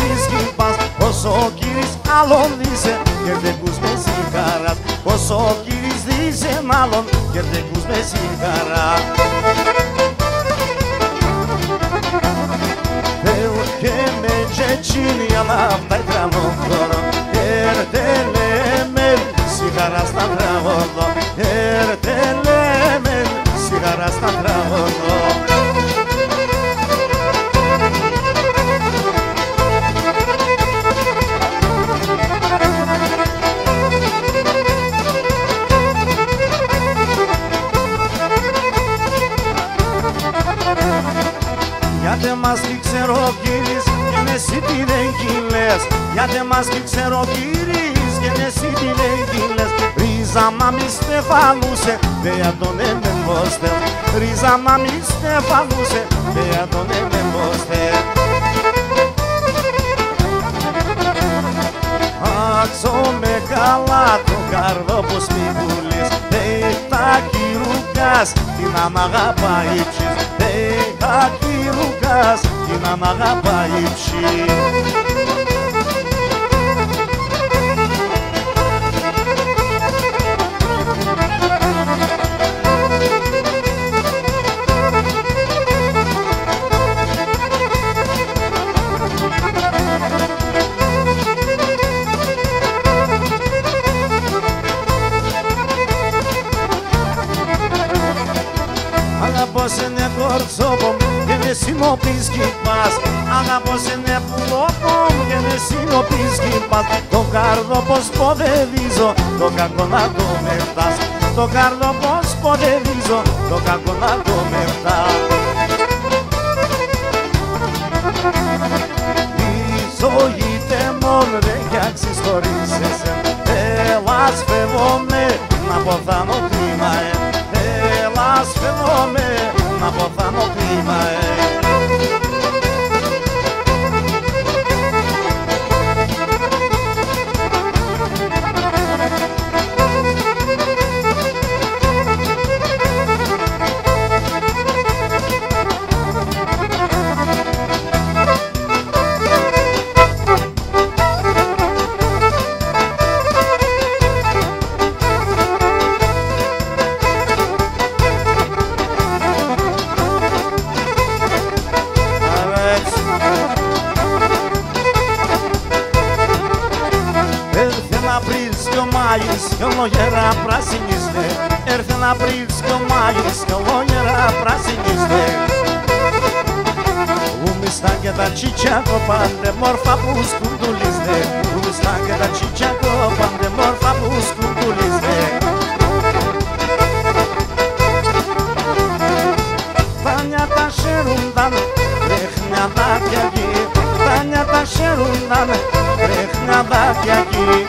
πεις πας, όσο ο κύρις άλλον δίσε, κερδεκούς με σιγάρα. Όσο ο κύρις δίσε άλλον, κερδεκούς με σιγάρα. Θεού και με τσετσίνια να φτάει τραγωδόρο, έρτελε με σιγάρα στα τραγωδό, έρτελε με σιγάρα στα τραγωδό. Γιατί μας τι ξέρω κύρις και εσύ τι δεν κυλές. Γιατί μας τι ξέρω κύρις και εσύ τι δεν κυλές. Ρίζα μα μη στεφανούσε, δεν τον εμεμόστε. Ρίζα μα μη στεφανούσε, δεν τον εμεμόστε. Άξω με καλά το καρδό πως μη πουλείς. Δεν τα κυρούκας, την να μ' αγαπάει ψης. Δεν τα κυρούκας, την να μ' αγαπάει ψης. Αγαπώς είναι κορτσόπο και με συνοπείς κυπάς. Αγαπώς είναι πουλόπο και με συνοπείς κυπάς. Το καρδό πως ποδεδίζω, το κακό να το μεφτάς. Το καρδό πως ποδεδίζω, το κακό να το μεφτάς. Η ζωή τεμών δεν φτιάξεις χωρίς εσέν. Έλας φεύγομαι να ποθάνω κλίμα Έλας φεύγομαι να ποθάνω κλίμα κι ολόγερα πράσινιστε. Έρθε να βρεις κι ο Μάης κι ολόγερα πράσινιστε. Ούμιστα και τα τσιτσάκο πάντε μόρφα που σκουντουλίστε. Ούμιστα και τα τσιτσάκο πάντε μόρφα που σκουντουλίστε. Τάνια τα σέρουνταν ρέχνια δάκια εκεί. Τάνια τα σέρουνταν ρέχνια δάκια εκεί.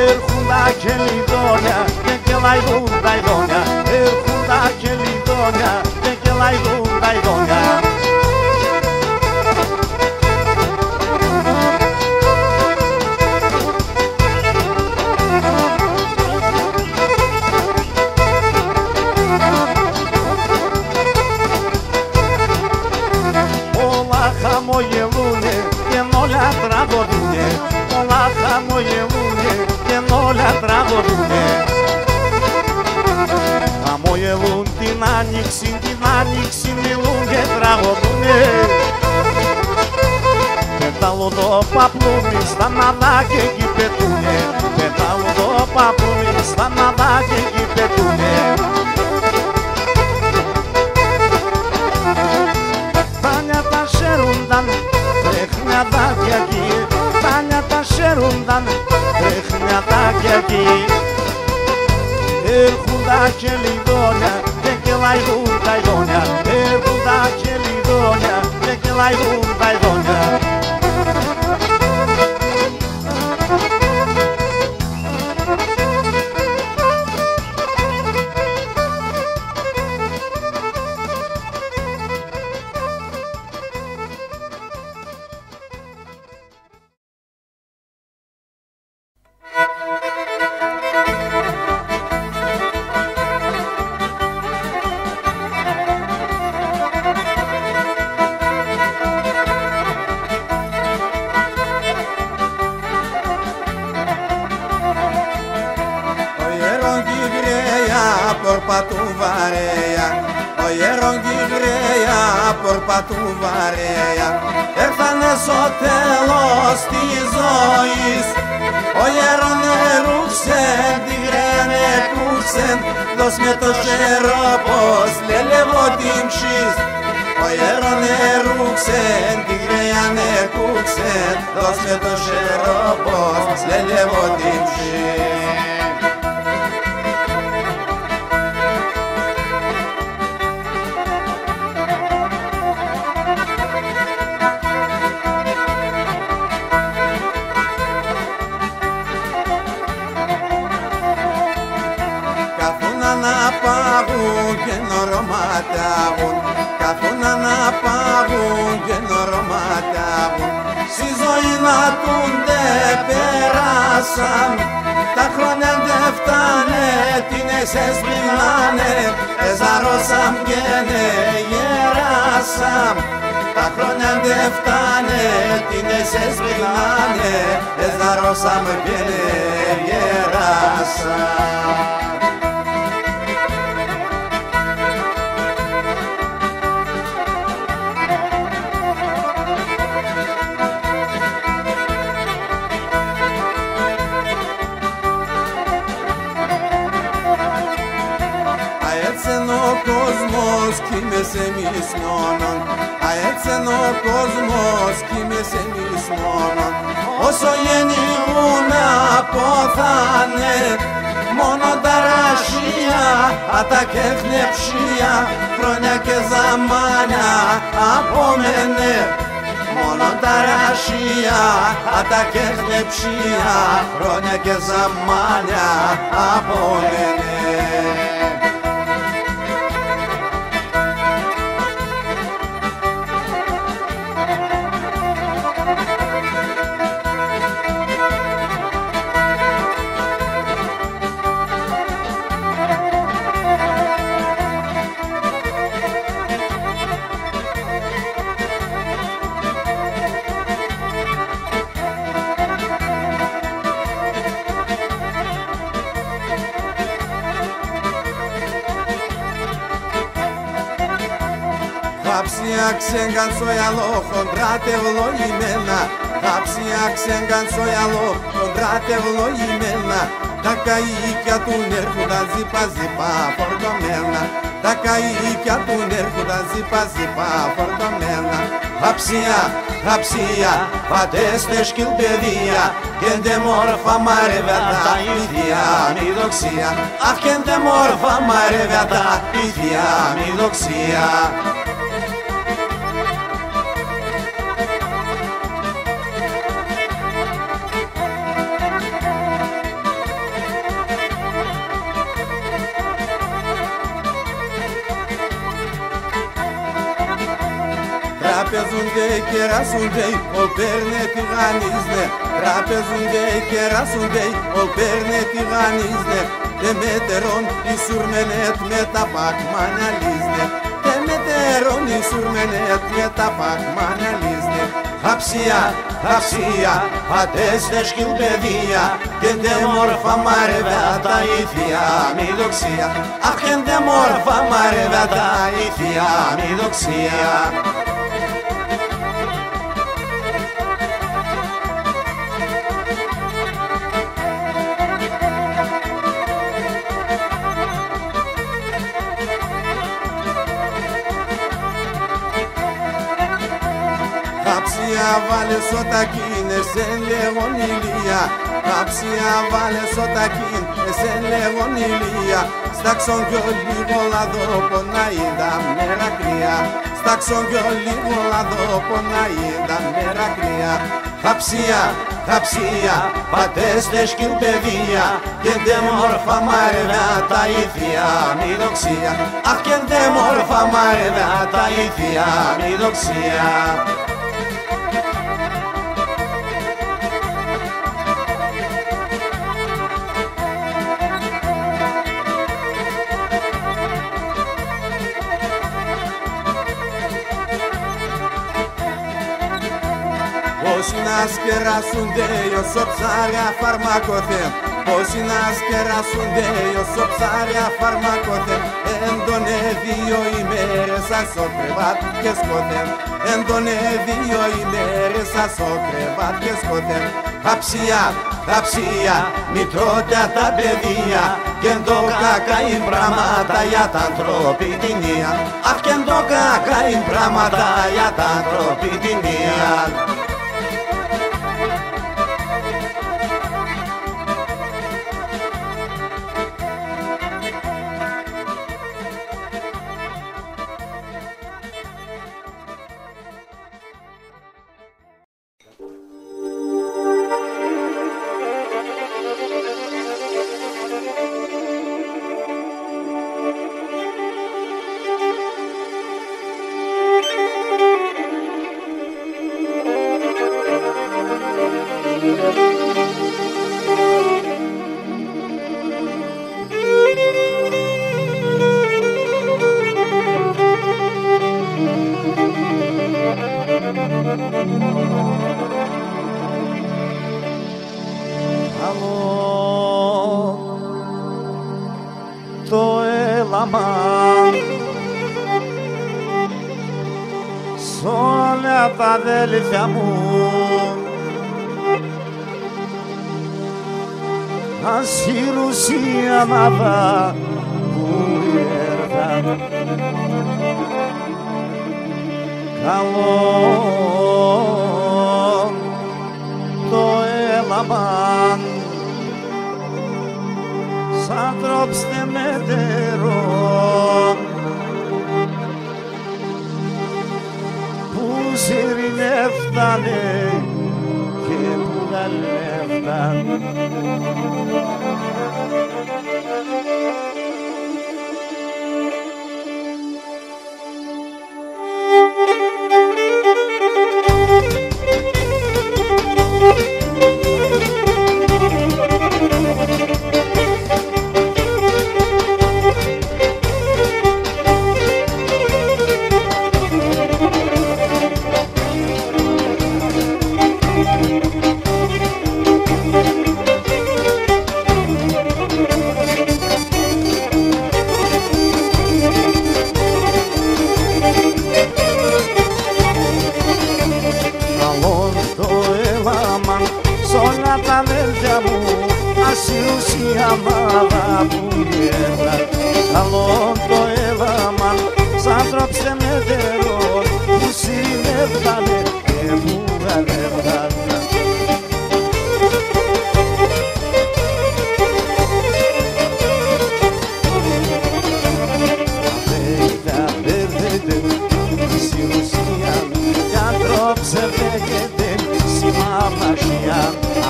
Έρχουν τα κελιδόνια και κελαϊδούν τα ειδόνια. Έρχουν τα κελιδόνια και κελαϊδούν τα ειδόνια. Όλα χαμογελούνε και όλα τραγωδούνε. Όλα χαμογελούνε και όλα τραγωδούνε. Χαμογελούν την άνοιξη μιλούν και τραγωδούνε. Πετάλω το παπλούμι στα μαδάκια εκεί πετούνε. Πετάλω το παπλούμι στα μαδάκια εκεί πετούνε. Τάνια τα σέρουνταν τρέχνια δάκια εκεί. Τάνια τα σέρουνταν τρέχνια δάκια εκεί. Έρχουν τα κελιδόνια και κελαϊδούν τα ειδόνια. Έρχουν τα κελιδόνια και κελαϊδούν τα ειδόνια. porpatu βαρέα, ο γερογγυγρέα porpatu βαρέα. Έρθανε στο τέλος της ζωής, ο γερονερούξεν, τη γρένε κούξεν, δώσ' με το σερόπος, λελεύω την ψης. Ο γερονερούξεν, τη γρένε κούξεν, δώσ' με το σερόπος, λελεύω την ψης. Να πάγουν και νορματάγουν, καθούν να πάγουν και νορματάγουν. Στη ζωή να τουν δεν περάσαν, τα χρόνια δεν φτάνε, την εσές μιλάνε, εζαρώσαν και ναι γεράσαν. Τα χρόνια δεν φτάνε, την εσές μιλάνε, εζαρώσαν και ναι γεράσαν. Ο κόσμος κοιμέσαι εμείς μόνον, έτσι είναι ο κόσμος κοιμέσαι εμείς μόνον. Όσο γεννιούν αποθάνε, μόνο τα ρασία, τα κεχνεψία, χρόνια και ζαμάνια απόμενε. Μόνο τα ρασία, τα κεχνεψία, χρόνια και ζαμάνια απόμενε. Χάψια ξέγκαν στο γυαλό, χοντρά τευλογημένα. Χάψια ξέγκαν στο γυαλό, χοντρά τευλογημένα. Τα καΐκια του έρχονταν ζύπα-ζύπα φορτωμένα. Τα καΐκια του έρχονταν ζύπα-ζύπα φορτωμένα. Χάψια, χάψια, πατέστε σκυλπεδία, και ντε μόρφα μαρεβέτα, η θεία μη δοξία. Αχ, και ντε μόρφα μαρεβέτα, η θεία μη δοξία. Τραπεζούνται και ράσουνται, ο παίρνε τηγανίζνε. Τραπεζούνται και ράσουνται, ο παίρνε τηγανίζνε. Τε μετερών η σουρμενέτ με τα πακμάνια λίζνε. Τε μετερών η σουρμενέτ με τα πακμάνια λίζνε. Χαψία, χαψία, πατέστε σκυλπεδία, και ντε μόρφα μαρεβέτα η θεία μη δοξία. Αχ, και ντε μόρφα μαρεβέτα η θεία μη δοξία. Χάψια βάλε στο τακίν, εσέν λέγον ηλία. Χάψια βάλε στο τακίν, εσέν λέγον ηλία. Στάξον κι ο λίγο λαδό πονάει τα μέρα κρύα. Στάξον κι ο λίγο λαδό πονάει τα μέρα κρύα. Χάψια, χαψία, πατέστε σκυλπεδία, και ντε μόρφα μαρεβέτα η θεία μη δοξία. Αχ, και ντε μόρφα μαρεβέτα η θεία μη δοξία. Όσοι να σκεράσουνται, όσο ψάρια φαρμακοθέν. Όσοι να σκεράσουνται όσο ψάρια φαρμακότε, εν τον 2 ημέρες σας ο κρεβάτ και σκότε, εν τον 2 ημέρες σας ο κρεβάτ και σκότε. Αψία, μητρώτα τα παιδεία, και εν το κακαΐν πράγματα για τα ανθρωπιτινία. Αχ, και εν το κακαΐν πράγματα για τα ανθρωπιτινία. Το έλαμα σ' όλα τα αδέλφια μου, ασύρουσια μάδα που έρθαν. Καλό το έλαμα σαν τρώψτε μετερό που συρρινεύτανε και που γαλεύταν. Ασύρουσια μάδα που γέρναν. Καλό το έλαμαν σαν τρώψτε μετερό που συνέβγανε και που γαλεύγαν. Αδέλφια μπερδέτε ασύρουσια κι αν τρώψε φέγεται σημαμαχία.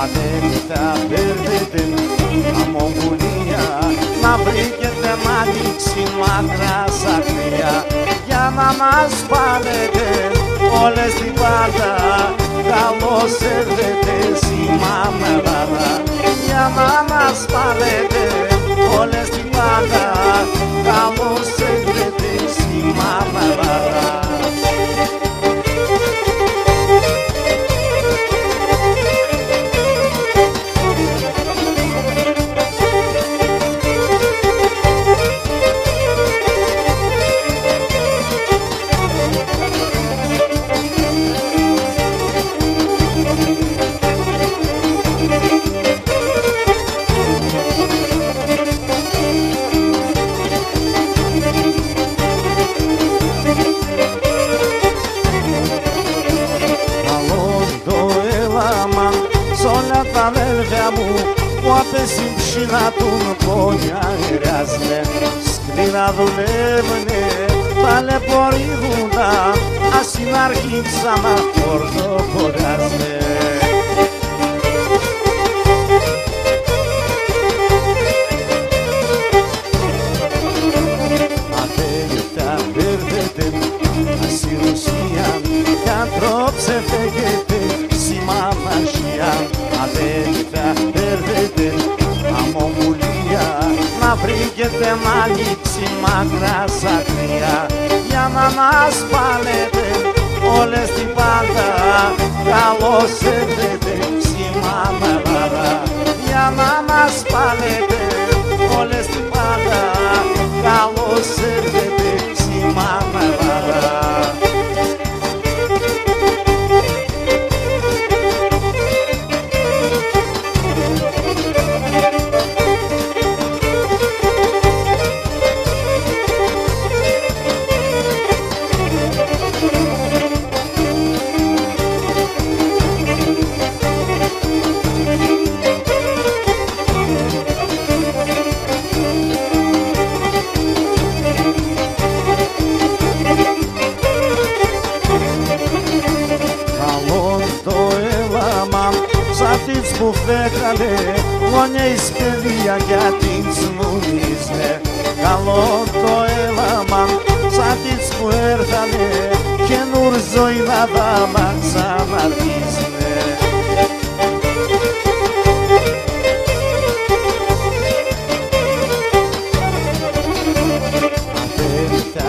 Αδέλφια μπερδέτε αμοβουλία να βρήκετε μ' ανοίξει μακρά σακρία για να μας πάρετε όλες την πάντα. Καλώς έρθετε σήμα μεγάλα για να μας πάρετε όλες την πάντα. Καλώς έρθετε σήμα μεγάλα. Τα αδέλφια μου που απέσει ψηλά του πόνια γρязне, σκληρά δουλεύουνε, ταλαιπωρήθουνα, ασυναρχίξαμα ορθοποράζne. Αδέλφια μπερδέτε ασύρουσια κι αν τρώψε φέγεται σημαμαχία. Αδέλφια μπερδέτε αμομουλία να βρήκετε μ' ανοίξει μακρά σακρία για να μας πάλετε όλες την πάντα. Καλώς έρθετε σήμα μεγάλα για να μας πάλετε όλες την πάντα. Καλώς έρχεται σημάνα Ελλάδα. Που φέγανε γονείς παιδιά για την σμουνίζε. Καλό το έλαμα σαν τις που έρθανε καινούρ ζωή να τα μας αναρτίζε.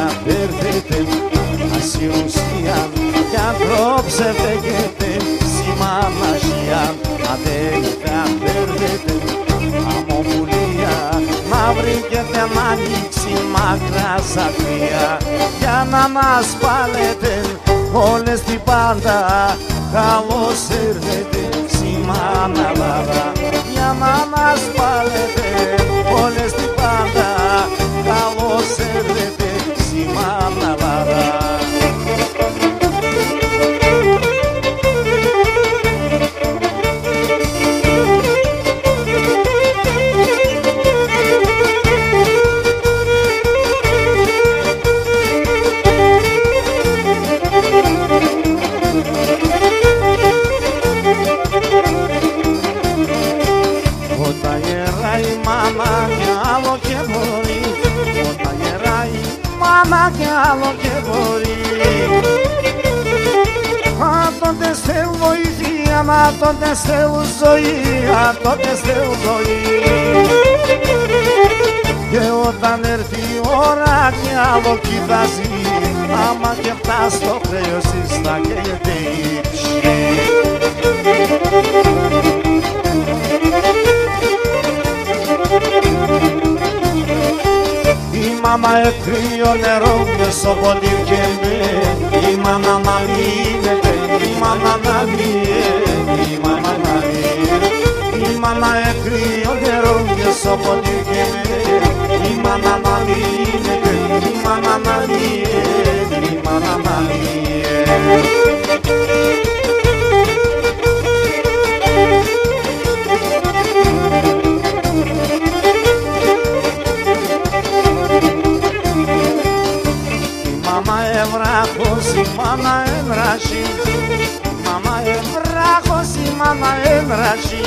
Απέρθετε ασυρουσία κι ανθρώπσε φέγετε σημανασία. Αδέλφια παίρνετε αμοβουλία να βρήκετε να ανοίξει μακρά σαφία για να μας πάλετε όλες την πάντα. Καλώς έρθετε σημάνα Ελλάδα για να μας πάλετε όλες την πάντα. Καλώς έρθετε σημάνα Ελλάδα. Άλλο και μπορεί. Τότε σε βοήθεια, μα τότε σε ζωή, τότε σε ζωή. Και όταν έρθει η ώρα κι άλλο κοιτάζει, άμα και φτάσει το χρέος θα καίγεται η ψυχή. Η μάμα εκρύο νερό μέσω ποτήρ και με. Η μάνα να λύνεται, η μάνα να λύνεται, η μάνα να λύνεται. Η μάνα εκρύο νερό μέσω ποτήρ και με. Η μάνα να λύνεται, η μάνα να λύνεται, η μάνα να λύνεται. Ευράχος η μάνα έμραζε, η μάμα ευράχος η μάνα έμραζε.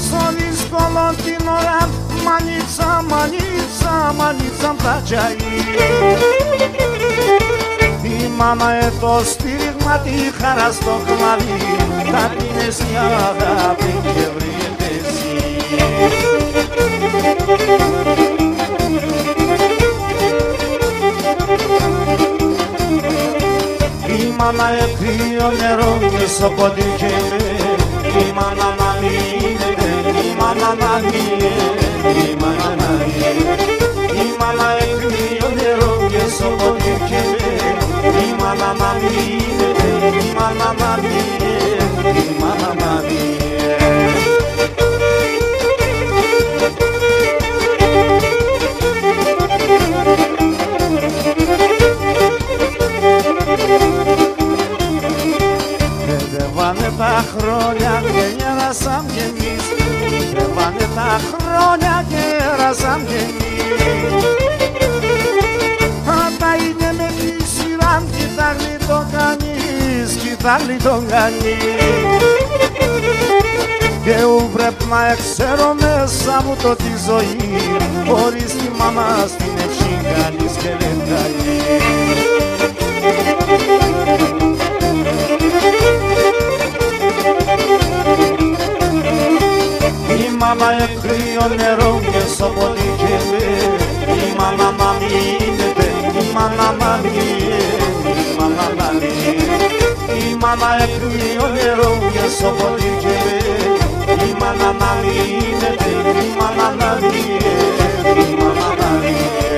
Στο δύσκολο την ώρα μανίτσα, μανίτσα, μανίτσα μπρατζαεί. Η μάμα το στήριγμα τη χαρά στο κλαδί, τα πίνες η αγάπη και βρείτε εσύ. Η μάνα εκρύο νερό μέσω ποτήρ και με. Η μάνα να λύνεται, η μάνα να λύνεται, η μάνα να λύνεται. Η μάνα εκρύο νερό μέσω ποτήρ και με. Η μάνα να λύνεται, η μάνα να λύνεται, η μάνα να λύνεται. Πέρανε τα χρόνια και γέρασαν κι εμείς. Πέρανε τα χρόνια και γέρασαν κι εμείς. Τα είναι με τη σειρά, κοιτάγλει το κανείς, κοιτάγλει τον κανείς. Και ου πρέπει να εξέρω μέσα μου το τη ζωή, χωρίς τη μάνα στην ευχή κανείς και δεν καλεί. Η μάνα εκρύο νερό μέσω ποτήρ και με. Η μάνα να λύνεται, η μάνα να λύνεται, η μάνα να λύνεται. Η μάνα εκρύο νερό μέσω ποτήρ και με. η μάνα να μείνεται, η μάνα να μείνεται, η μάνα να μείνεται.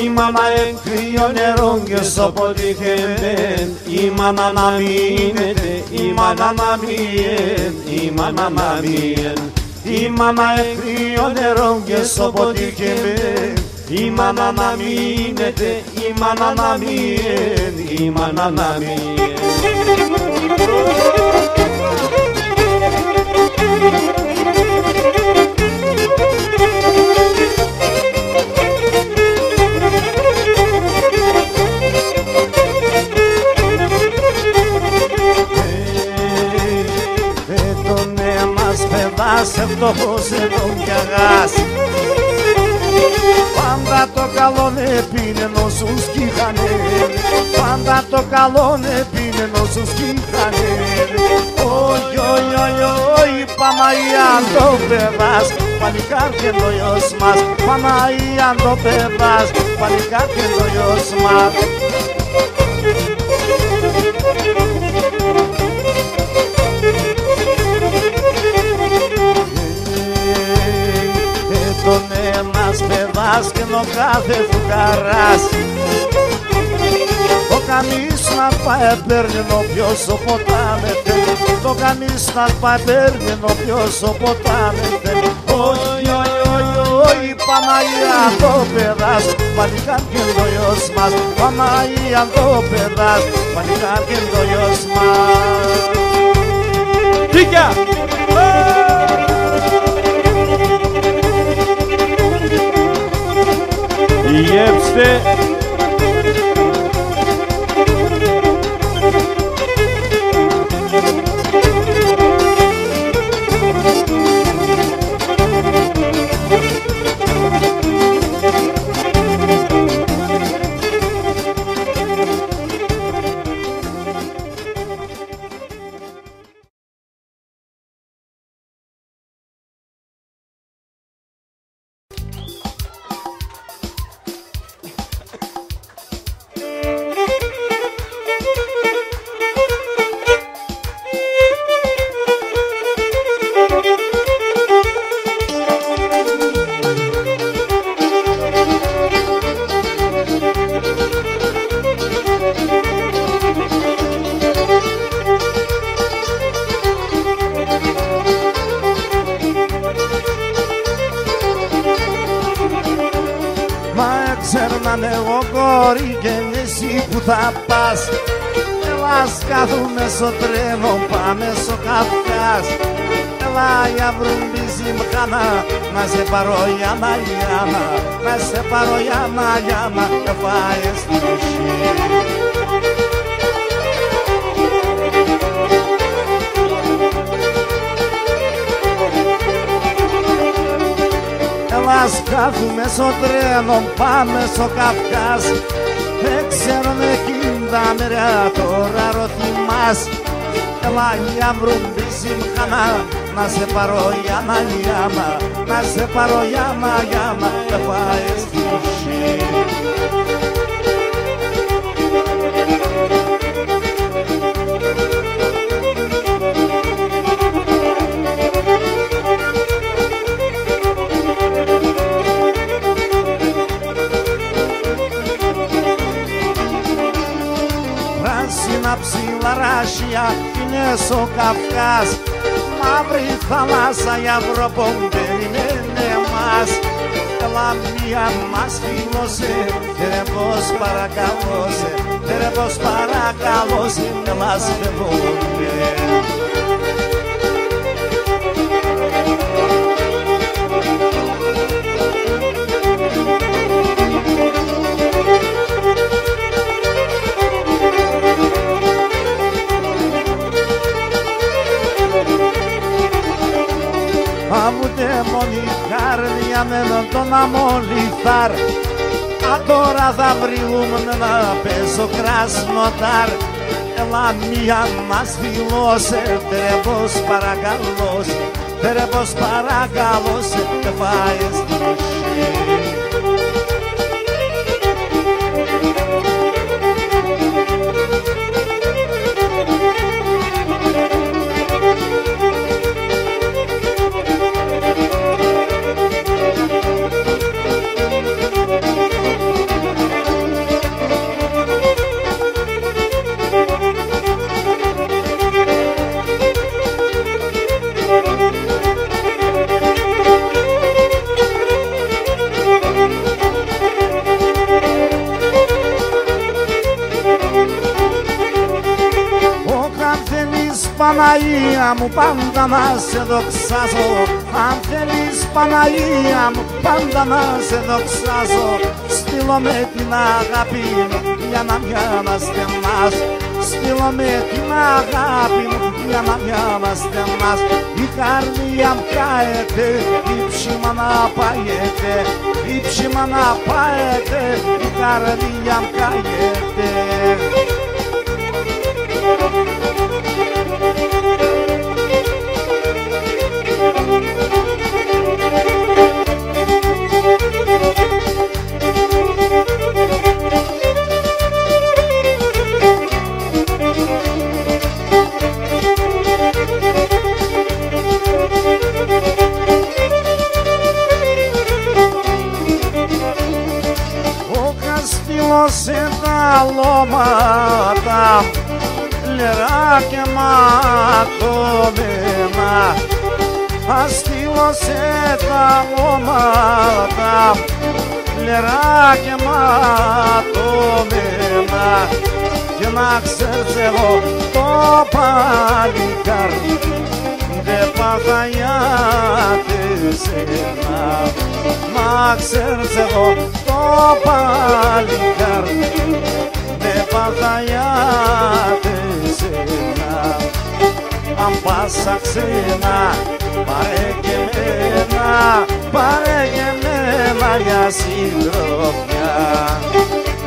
Η μάνα εκρύο νερό και στο ποτήχε η μάνα να μείνεται, η μάνα να μείνεται, η μάνα να μείνεται. Η μάνα εκρύο νερό και στο ποτήχε η μάνα να μείνεται, η μάνα να μείνεται, η μάνα να μείνεται. Σε φτωχός εδώ κι αγάς πάντα το καλό πίνε νόσους κι είχανε, πάντα το καλό πίνε νόσους κι είχανε. Ωι, ωι, ωι, ωι, Παναγία αν το παιδάς, παλικάρι είναι το γιος μας, Παναγία αν το παιδάς, παλικάρι είναι το γιος μας. Τον ένας παιδάς και ο κάθε φουκαράς το κανείς να πάει παίρνει ο ποιος ο ποτάμε θέλει, το κανείς να πάει παίρνει ο ποιος ο ποτάμε θέλει. Ωι, ωι, ωι, ωι, Παναγία το παιδάς, παλικάρι είναι το γιος μας, Παναγία το παιδάς, παλικάρι είναι το γιος μας. Τίκια! Υγεύστε! Ξέρνανε εγώ κόρη και εσύ που θα πας, έλα σκάθουμε στο τρένο, πάμε στο Καυκάς. Έλα για βρουμπίζι μχάνα, να σε πάρω γιάμα γιάμα, να σε πάρω γιάμα γιάμα και πάει στη ρουσί. Έλα σκάθουμε στο τρένο, πάμε στο Καυκάς. Δεν ξέρουμε εκείνα μεριά τώρα ρωθυμάς. Έλα για βρουμπίζι μχάνα, να σε πάρω γιάμα γιάμα, να σε πάρω γιάμα γιάμα και πάει στη ρουσί. Πράσινα ψηλαράσια είναι στο Καυκάς, μαύρη θάλασσα η Αυρωπό περιμένει εμάς. Έλα μία μας φιλώσε, τερεβώς παρακαλώσε, τερεβώς παρακαλώσε, έλα σφεβόνε. Άβουτε μόνη καρδιά με τον αμολυθάρ. Α τώρα θα βρούμε να πέσω κρασνοτάρ. Έλα μία μας φιλώσε, τρεβώς παρακαλώσε, Φέρε πως παρακαλώ σε και φάες νύχη. Παναγία μου, πάντα να σε δοξάζω. Αν θέλεις Παναγία μου, πάντα να σε δοξάζω. Στείλω με την αγάπη μου για να μοιάμαστε μας. Στείλω με την αγάπη μου για να μοιάμαστε μας. Η καρδιά μου καέται, η ψήμα να παέται. Η ψήμα να παέται, η καρδιά μου καέται. Σε τα λώματα λερά και ματωμένα. Ας στείλω σε τα λώματα λερά και ματωμένα. Και να ξέρεις εγώ το παλικάρι δεν πάθα για σένα. Να ξέρεις εγώ το παλικάρι δεν πάθα για σένα. Αν πας ξένα πάρε και μένα, πάρε και μένα για συντροφιά.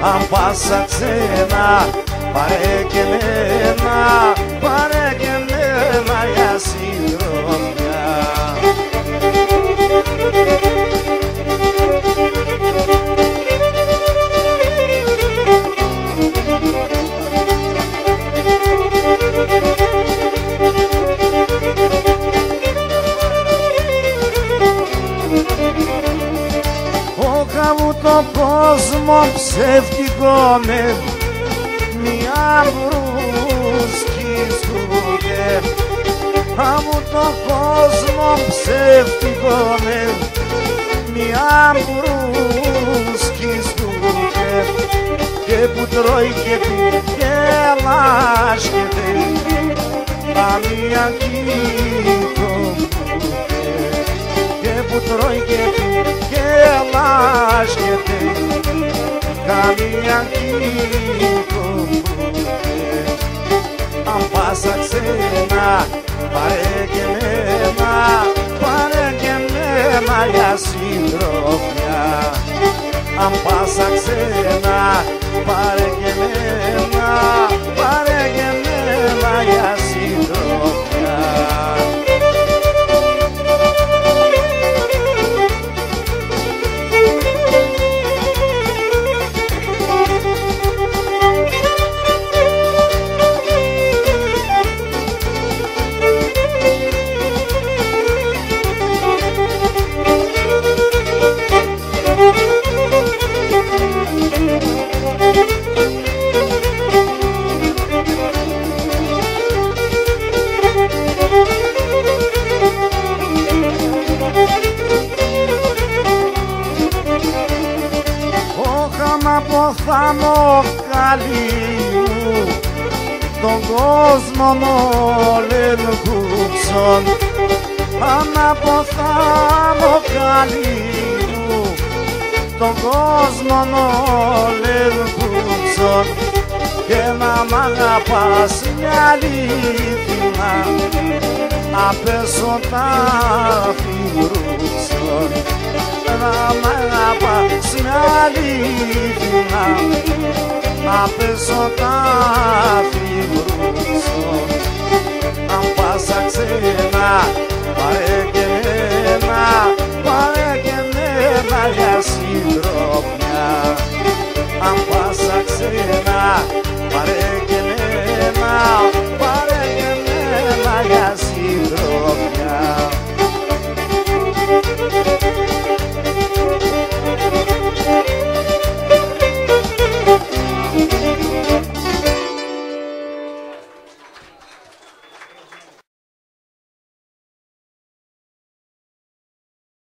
Αν πας ξένα πάρε και μένα, πάρε και μένα για συντροφιά. Το κόσμο ψεύτικο με μια μπρούσκη σκούγε. Από το κόσμο ψεύτικο με μια μπρούσκη σκούγε. Και που τρώει και πει και λάσκεται αμία κύκο και που τρώει και πει και λάσκεται καμία κύκοπουτε. Αν πας ξένα πάρε και μένα, πάρε και μένα για συντροφιά. Αν πας ξένα πάρε και μένα, πάρε και μένα για συντροφιά. Από θάμο καλή μου τον κόσμο μόλεν κούψον. Αν από θάμο καλή μου τον κόσμο μόλεν κούψον. Και να μ' αγαπάς μια αλήθεια απέσω τα φιγουρούψον. Να μ' αγαπάς μια αλήθεια απέσω τα φιγουρούψον. Αν πας ξένα Πάρε και εμένα, πάρε και εμένα για συντροφιά. Αν πάσα ξένα